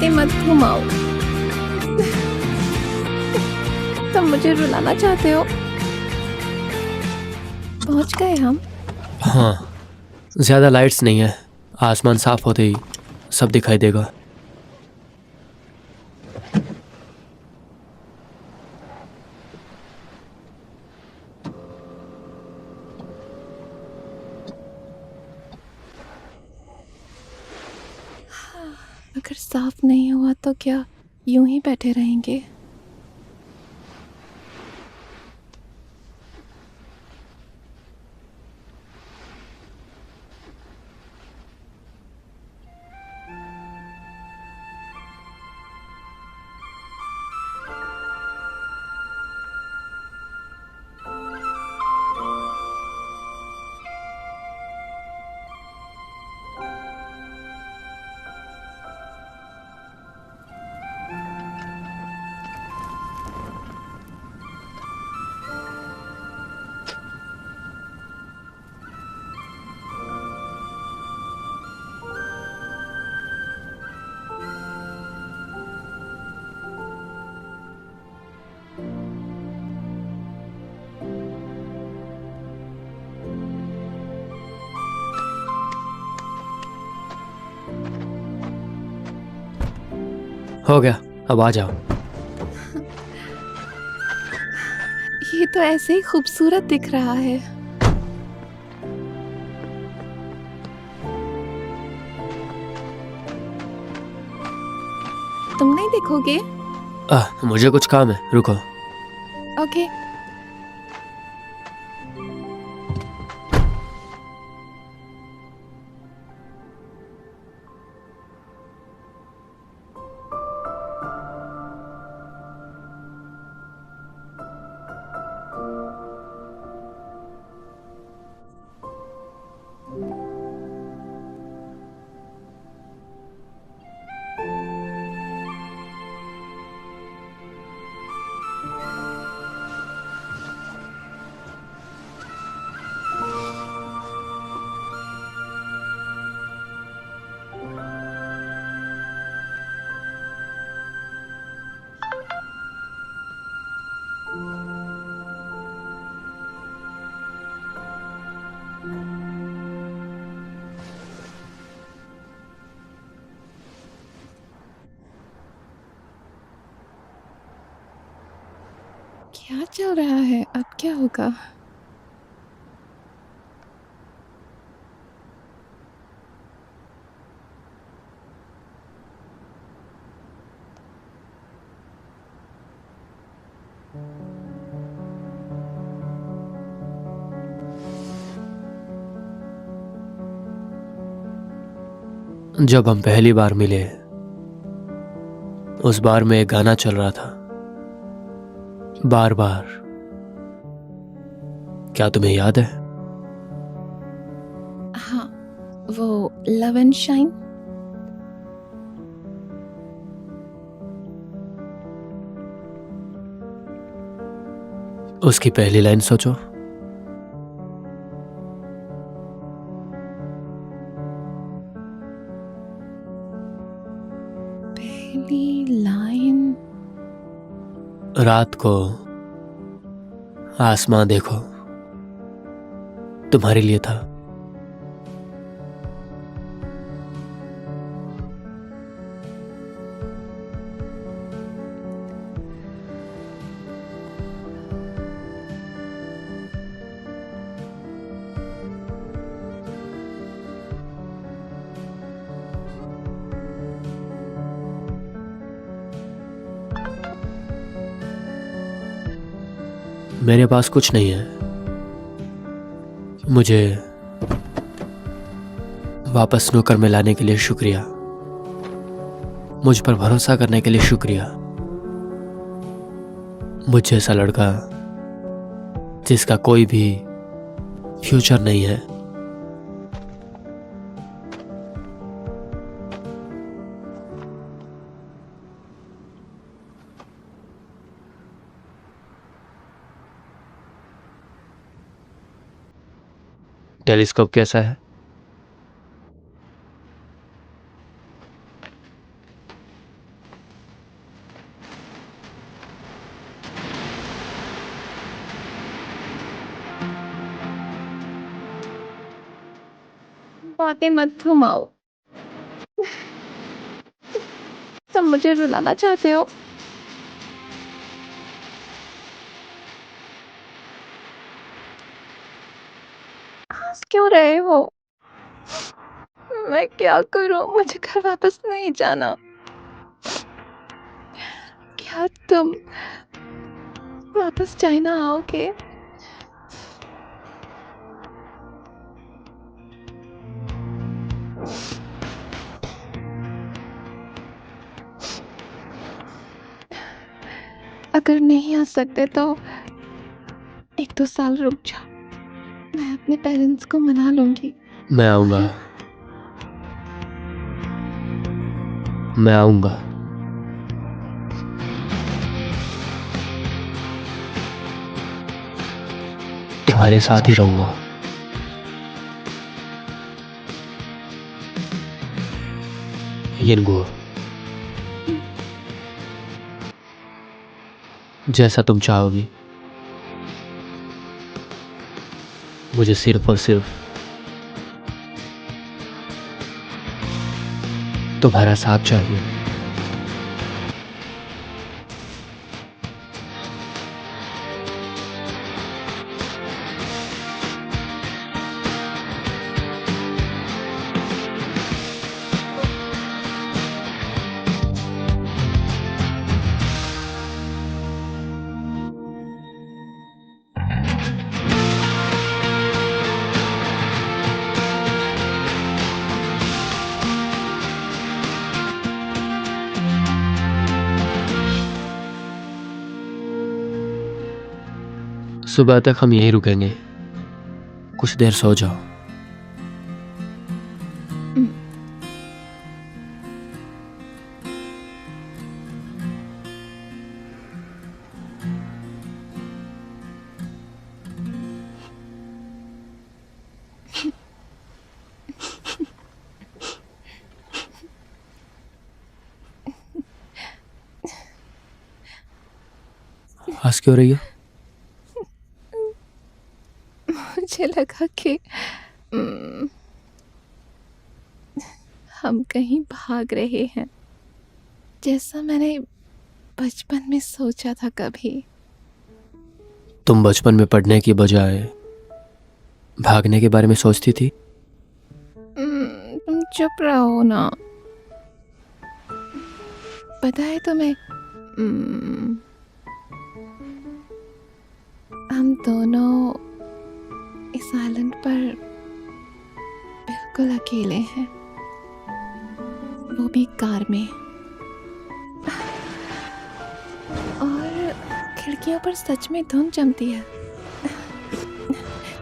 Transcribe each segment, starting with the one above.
हाथे मत घुमाओ। तुम मुझे रुलाना चाहते हो? पहुंच गए हम। हाँ, ज्यादा लाइट्स नहीं है, आसमान साफ होते ही सब दिखाई देगा। अगर साफ नहीं हुआ तो क्या यूं ही बैठे रहेंगे? हो गया, अब आ जाओ। ये तो ऐसे ही खूबसूरत दिख रहा है। तुम नहीं देखोगे? मुझे कुछ काम है, रुको। ओके। क्या चल रहा है? अब क्या होगा? जब हम पहली बार मिले, उस बार में एक गाना चल रहा था, बार बार। क्या तुम्हें याद है? हाँ, वो लव एंड शाइन। उसकी पहली लाइन सोचो। पहली लाइन। रात को आसमां देखो, तुम्हारे लिए था। मेरे पास कुछ नहीं है, मुझे वापस स्नूकर में लाने के लिए शुक्रिया, मुझ पर भरोसा करने के लिए शुक्रिया। मुझ जैसा लड़का जिसका कोई भी फ्यूचर नहीं है। टेलीस्कोप कैसा है? बातें मत घुमाओ। तुम मुझे रुलाना चाहते हो। हंस क्यों रहे हो? मैं क्या करूं? मुझे घर वापस नहीं जाना। क्या तुम वापस चाइना आओगे? अगर नहीं आ सकते तो 1-2 साल रुक जाओ। मैं अपने पेरेंट्स को मना लूंगी। मैं आऊंगा, मैं आऊंगा। तुम्हारे साथ ही रहूंगा। यिनगो, जैसा तुम चाहोगी। मुझे सिर्फ और सिर्फ तुम्हारा साथ चाहिए। सुबह तक हम यहीं रुकेंगे। कुछ देर सो जाओ। हंस क्यों रही हो? मुझे लगा कि हम कहीं भाग रहे हैं, जैसा मैंने बचपन में सोचा था कभी। तुम बचपन में पढ़ने की बजाय भागने के बारे में सोचती थी। तुम चुप रहो ना। पता है तुम्हें, हम दोनों इस आइलैंड पर बिल्कुल अकेले हैं, वो भी कार में। और खिड़कियों पर सच में धुंध जमती है।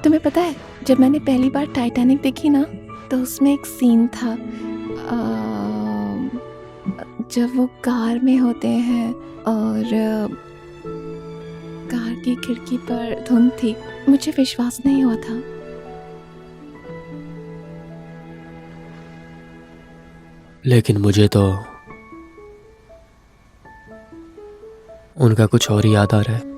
तुम्हें पता है, जब मैंने पहली बार टाइटैनिक देखी ना, तो उसमें एक सीन था जब वो कार में होते हैं और कार की खिड़की पर धुंध थी। मुझे विश्वास नहीं हुआ था। लेकिन मुझे तो उनका कुछ और ही याद आ रहा है।